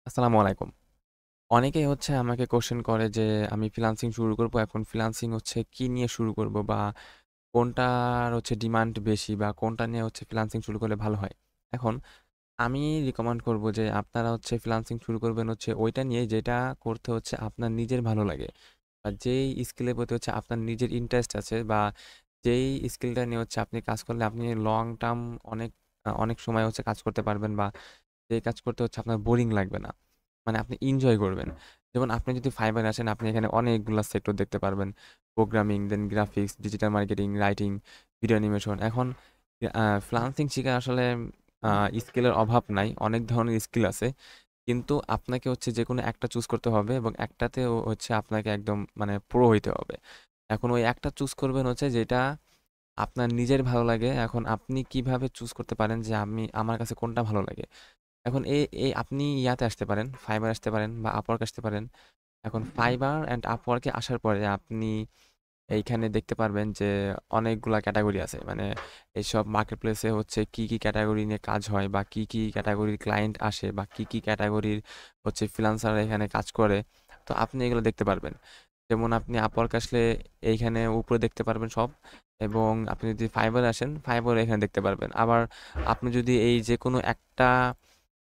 আসসালামু আলাইকুম। অনেকেই আমাকে কোয়েশ্চেন করে যে আমি ফ্রিল্যান্সিং শুরু করব। এখন ফ্রিল্যান্সিং কি নিয়ে শুরু করব বা কোনটার ডিমান্ড বেশি বা কোনটা নিয়ে ফ্রিল্যান্সিং শুরু করলে ভালো হয়। এখন আমি রিকমেন্ড করব যে আপনারা ফ্রিল্যান্সিং শুরু করবেন ওইটা নিয়ে যেটা করতে আপনার নিজের ভালো লাগে। বা যেই স্কিলের প্রতি আপনার নিজের ইন্টারেস্ট আছে বা যেই স্কিলটা নিয়ে আপনি কাজ করলে আপনি লং টার্ম অনেক সময় কাজ করতে পারবেন বা যেই কাজ করতে আপনার বোরিং লাগবে না। মানে আপনি এনজয় করবেন। যেমন আপনি যদি ফাইবার আসেন, আপনি এখানে অনেকগুলা সেক্টর দেখতে পারবেন। Programming, then graphics, digital marketing, writing, video animation. এখন ফ্রিল্যান্সিং শিখে আসলে আ স্কিলের অভাব নাই। অনেক ধরনের স্কিল আছে। কিন্তু আপনাকে যেকোনো একটা চুজ করতে হবে এবং একটাতে আপনাকে একদম মানে প্রো হইতে হবে। এখন ওই একটা চুজ করবেন যেটা আপনার নিজের ভালো লাগে। এখন আপনি কিভাবে চুজ করতে পারেন যে আমার কাছে কোনটা ভালো লাগে? এখন এই আপনি ইয়াতে আসতে পারেন, ফাইবার আসতে পারেন বা আপওয়ার্ক আসতে পারেন। এখন ফাইবার অ্যান্ড আপওয়ার্কে আসার পরে আপনি এইখানে দেখতে পারবেন যে অনেকগুলা ক্যাটাগরি আছে। মানে এইসব মার্কেটপ্লেসে কি ক্যাটাগরি নিয়ে কাজ হয় বা কি ক্যাটাগরির ক্লায়েন্ট আসে বা কি ক্যাটাগরির ফ্রিল্যান্সাররা এখানে কাজ করে। তো আপনি এগুলো দেখতে পারবেন। যেমন আপনি আপওয়ার্ক আসলে এইখানে উপরে দেখতে পারবেন সব, এবং আপনি যদি ফাইবার আসেন, ফাইবার এখানে দেখতে পারবেন। আবার আপনি যদি এই যেকোনো একটা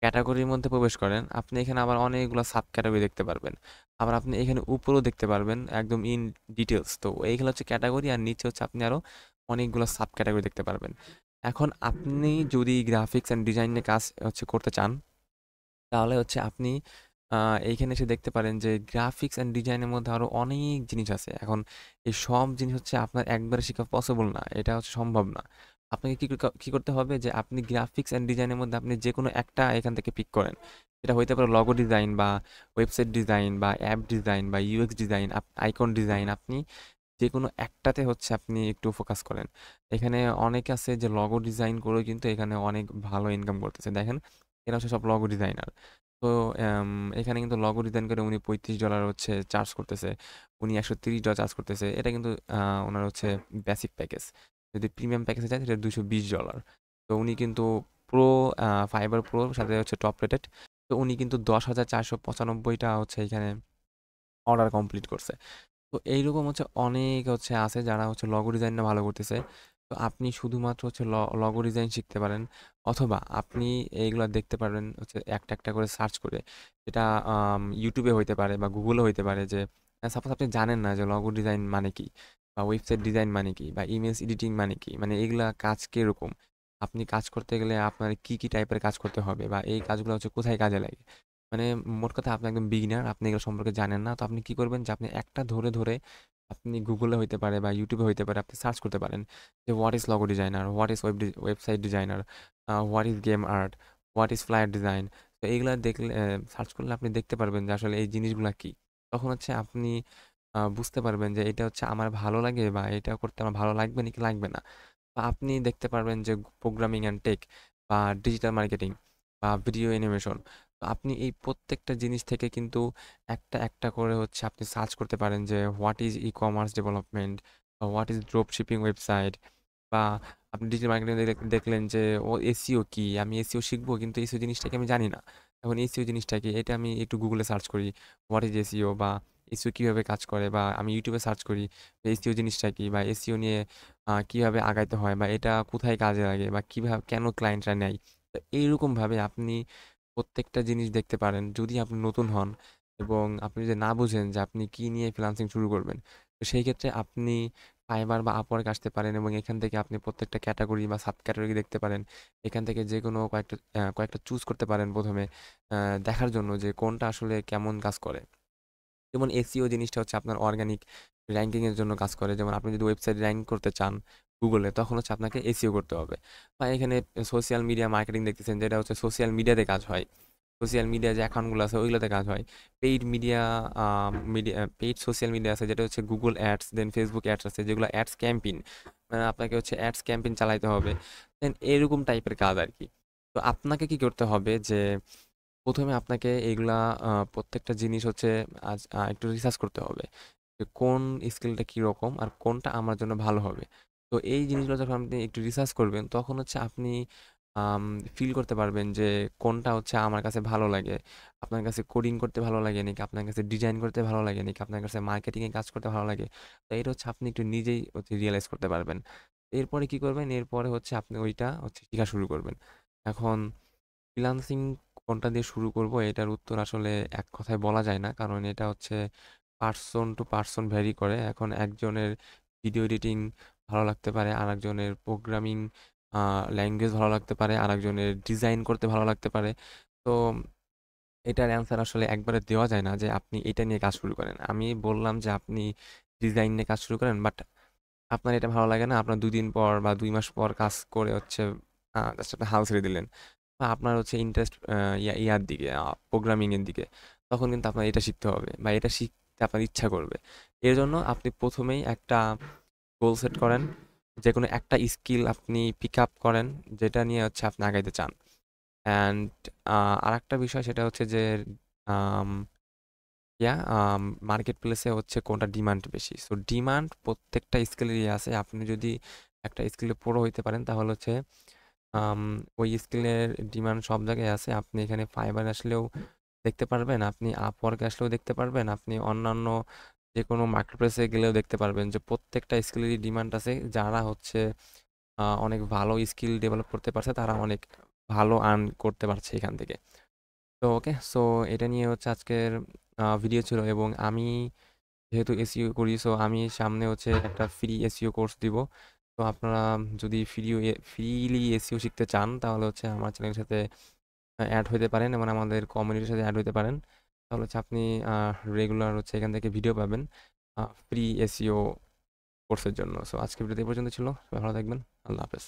ক্যাটাগরির মধ্যে প্রবেশ করেন, আপনি এখানে আবার অনেকগুলো সাব ক্যাটাগরি দেখতে পারবেন। আবার আপনি এখানে উপরেও দেখতে পারবেন একদম ইন ডিটেইলস। তো এইগুলো ক্যাটাগরি, আর নিচে আপনি আরো অনেকগুলো সাব ক্যাটাগরি দেখতে পারবেন। এখন আপনি যদি গ্রাফিক্স অ্যান্ড ডিজাইন নিয়ে কাজ করতে চান, তাহলে আপনি আ এইখানে এসে দেখতে পারেন যে গ্রাফিক্স অ্যান্ড ডিজাইনের মধ্যে আরো অনেক জিনিস আছে। এখন এই সব জিনিস আপনার একবারে শেখা পসিবল না। এটা সম্ভব না। আপনাকে কি করতে হবে যে আপনি গ্রাফিক্স অ্যান্ড ডিজাইনের মধ্যে আপনি যেকোনো একটা এখান থেকে পিক করেন। সেটা হইতে পারে লগো ডিজাইন বা ওয়েবসাইট ডিজাইন বা অ্যাপ ডিজাইন বা ইউএক্স ডিজাইন, আইকন ডিজাইন। আপনি যেকোনো একটাতে আপনি একটু ফোকাস করেন। এখানে অনেকে আছে যে লগো ডিজাইন করেও কিন্তু এখানে অনেক ভালো ইনকাম করতেছে। দেখেন, এরা সব লগো ডিজাইনার। তো এম এখানে কিন্তু লগো ডিজাইন করে উনি $35 চার্জ করতেছে। উনি $130 চার্জ করতেছে। এটা কিন্তু উনার বেসিক প্যাকেজ। যদি প্রিমিয়াম প্যাকেজে যায় সেটা $220। তো উনি কিন্তু প্রো ফাইবার প্রো সাথে টপ রেটেড। তো উনি কিন্তু 10,495 টা এখানে অর্ডার কমপ্লিট করছে। তো এইরকম অনেক আছে যারা লগো ডিজাইনটা ভালো করতেছে। তো আপনি শুধুমাত্র লগো ডিজাইন শিখতে পারেন, অথবা আপনি এইগুলা দেখতে পারবেন একটা করে সার্চ করে। এটা ইউটিউবে হইতে পারে বা গুগলে হইতে পারে যে সাপোজ আপনি জানেন না যে লগো ডিজাইন মানে কি বা ওয়েবসাইট ডিজাইন মানে কি বা ইমেজ এডিটিং মানে কি, মানে এগুলা কাজ কিরকম, আপনি কাজ করতে গেলে আপনার কি টাইপের কাজ করতে হবে বা এই কাজগুলো কোথায় কাজে লাগে। মানে মোট কথা আপনি একদম বিগিনার, আপনি এগুলো সম্পর্কে জানেন না। তো আপনি কি করবেন যে আপনি একটা ধরে আপনি গুগলে হইতে পারে বা ইউটিউবে হইতে পারে, আপনি সার্চ করতে পারেন যে what is logo designer, what is website designer, what is game art, what is flyer design. তো এইগুলা দেখলে সার্চ করলে আপনি দেখতে পারবেন যে আসলে এই জিনিসগুলা কি। তখন আপনি বুঝতে পারবেন যে এটা আমার ভালো লাগে বা এটা করতে আমার ভালো লাগবে নাকি লাগবে না। বা আপনি দেখতে পারবেন যে প্রোগ্রামিং অ্যান্ড টেক বা ডিজিটাল মার্কেটিং বা ভিডিও অ্যানিমেশন। তো আপনি এই প্রত্যেকটা জিনিস থেকে কিন্তু একটা করে আপনি সার্চ করতে পারেন যে হোয়াট ইজ ই-কমার্স ডেভেলপমেন্ট বা what is drop shipping website, বা আপনি ডিজিটাল মার্কেটিং দেখলেন যে এসইও কি, আমি এসইও শিখবো কিন্তু এসইও জিনিসটাকে আমি জানি না। এখন এসইও জিনিসটা কি, এটা আমি একটু গুগলে সার্চ করি হোয়াট ইজ এসইও বা এসইও কিভাবে কাজ করে, বা আমি ইউটিউবে সার্চ করি এসইও জিনিসটা কি বা এসইও নিয়ে কিভাবে আগাইতে হয় বা এটা কোথায় কাজে লাগে বা কিভাবে কেন ক্লায়েন্টরা নেয়। তো এইরকমভাবে আপনি প্রত্যেকটা জিনিস দেখতে পারেন যদি আপনি নতুন হন, এবং আপনি যদি না বুঝেন যে আপনি কি নিয়ে ফ্রিল্যান্সিং শুরু করবেন। তো সেই ক্ষেত্রে আপনি ফাইবার বা আপওয়ার্ক আসতে পারেন এবং এখান থেকে আপনি প্রত্যেকটা ক্যাটাগরি বা সাব ক্যাটাগরি দেখতে পারেন। এখান থেকে যেকোনো কয়েকটা চুজ করতে পারেন ১ম এ দেখার জন্য যে কোনটা আসলে কেমন কাজ করে। যেমন এসইও জিনিসটা আপনার অর্গানিক র‍্যাঙ্কিং এর জন্য কাজ করে। যেমন আপনি যদি ওয়েবসাইট র‍্যাঙ্ক করতে চান গুগলে, তখন আপনাকে এসইও করতে হবে। বা এখানে সোশ্যাল মিডিয়া মার্কেটিং দেখতেছেন, যেটা সোশ্যাল মিডিয়াতে কাজ হয়। সোশ্যাল মিডিয়া যে অ্যাকাউন্টগুলো আছে ওইগুলোতে কাজ হয়। Paid media paid social media আছে যেটা গুগল অ্যাডস, দেন ফেসবুক অ্যাডস আছে যেগুলো অ্যাডস ক্যাম্পেইন। মানে আপনাকে অ্যাডস ক্যাম্পেইন চালাইতে হবে। দেন এরকম টাইপের কাজ আরকি। তো আপনাকে কি করতে হবে যে ১ম এ আপনাকে এগুলা প্রত্যেকটা জিনিস একটু রিসার্চ করতে হবে। যে কোন স্কিলটা কিরকম আর কোনটা আমার জন্য ভালো হবে। তো এই জিনিসগুলো যখন আপনি একটু রিসার্চ করবেন, তখন আপনি ফিল করতে পারবেন যে কোনটা হচ্ছে আমার কাছে ভালো লাগে। আপনার কাছে কোডিং করতে ভালো লাগে নাকি আপনার কাছে ডিজাইন করতে ভালো লাগে নাকি আপনার কাছে মার্কেটিংয়ে কাজ করতে ভালো লাগে। তো এটা হচ্ছে আপনি একটু নিজেই হচ্ছে রিয়ালাইজ করতে পারবেন। এরপরে কি করবেন? এরপরে হচ্ছে আপনি ওইটা হচ্ছে শিখা শুরু করবেন। এখন ফ্রিল্যান্সিং কোনটা দিয়ে শুরু করব এটার উত্তর আসলে এক কথায় বলা যায় না। কারণ এটা হচ্ছে পারসন টু পারসন ভ্যারি করে। এখন একজনের ভিডিও এডিটিং ভালো লাগতে পারে, আরেকজনের প্রোগ্রামিং আ ল্যাঙ্গুয়েজ ভালো লাগতে পারে, আরেকজনের ডিজাইন করতে ভালো লাগতে পারে। তো এটার অ্যান্সার আসলে একবারে দেওয়া যায় না যে আপনি এটা নিয়ে কাজ শুরু করেন। আমি বললাম যে আপনি ডিজাইন নিয়ে কাজ শুরু করেন, বাট আপনার এটা ভালো লাগে না। আপনার ২ দিন পর বা ২ মাস পর কাজ করে হচ্ছে জাস্ট আপনি হাল ছেড়ে দিলেন। বা আপনার হচ্ছে ইন্টারেস্ট ইয়ার দিকে প্রোগ্রামিং এর দিকে। তখন কিন্তু আপনার এটা শিখতে হবে বা এটা শিখতে আপনার ইচ্ছা করবে। এজন্য আপনি ১ম এই একটা গোল সেট করেন। যেকোনো একটা স্কিল আপনি পিক আপ করেন, যেটা নিয়ে হচ্ছে আপনি আগাইতে চান। অ্যান্ড আরেকটা বিষয় সেটা হচ্ছে যে আম মার্কেট প্লেসে হচ্ছে কোনটা ডিমান্ড বেশি। সো ডিমান্ড প্রত্যেকটা স্কিলেরই আছে। আপনি যদি একটা স্কিলে প্রো হইতে পারেন তাহলে হচ্ছে আম ওই স্কিলের ডিমান্ড সব জায়গায় আছে। আপনি এখানে ফাইবার আসলেও দেখতে পারবেন, আপনি আপওয়ার্ক আসলেও দেখতে পারবেন, আপনি অন্যান্য যেকোনো মার্কেটপ্লেসে গেলেও দেখতে পারবেন যে প্রত্যেকটা স্কিলেরই ডিমান্ড আছে। যারা হচ্ছে অনেক ভালো স্কিল ডেভেলপ করতে পারছে তারা অনেক ভালো আর্ন করতে পারছে এখান থেকে। তো ওকে, সো এটা নিয়ে হচ্ছে আজকের ভিডিও ছিল এবং আমি যেহেতু এসইও করি, সো আমি সামনে হচ্ছে একটা ফ্রি এসইও কোর্স দিব। তো আপনারা যদি ফ্রিলি এসইও শিখতে চান তাহলে হচ্ছে আমার চ্যানেলের সাথে অ্যাড হইতে পারেন এবং আমাদের কমিউনিটির সাথে অ্যাড হইতে পারেন। তাহলে হচ্ছে আপনি রেগুলার হচ্ছে এখান থেকে ভিডিও পাবেন ফ্রি এসইও কোর্সের জন্য। সো আজকের ভিডিও এই পর্যন্ত ছিল। সবাই ভালো থাকবেন। আল্লাহ হাফেজ।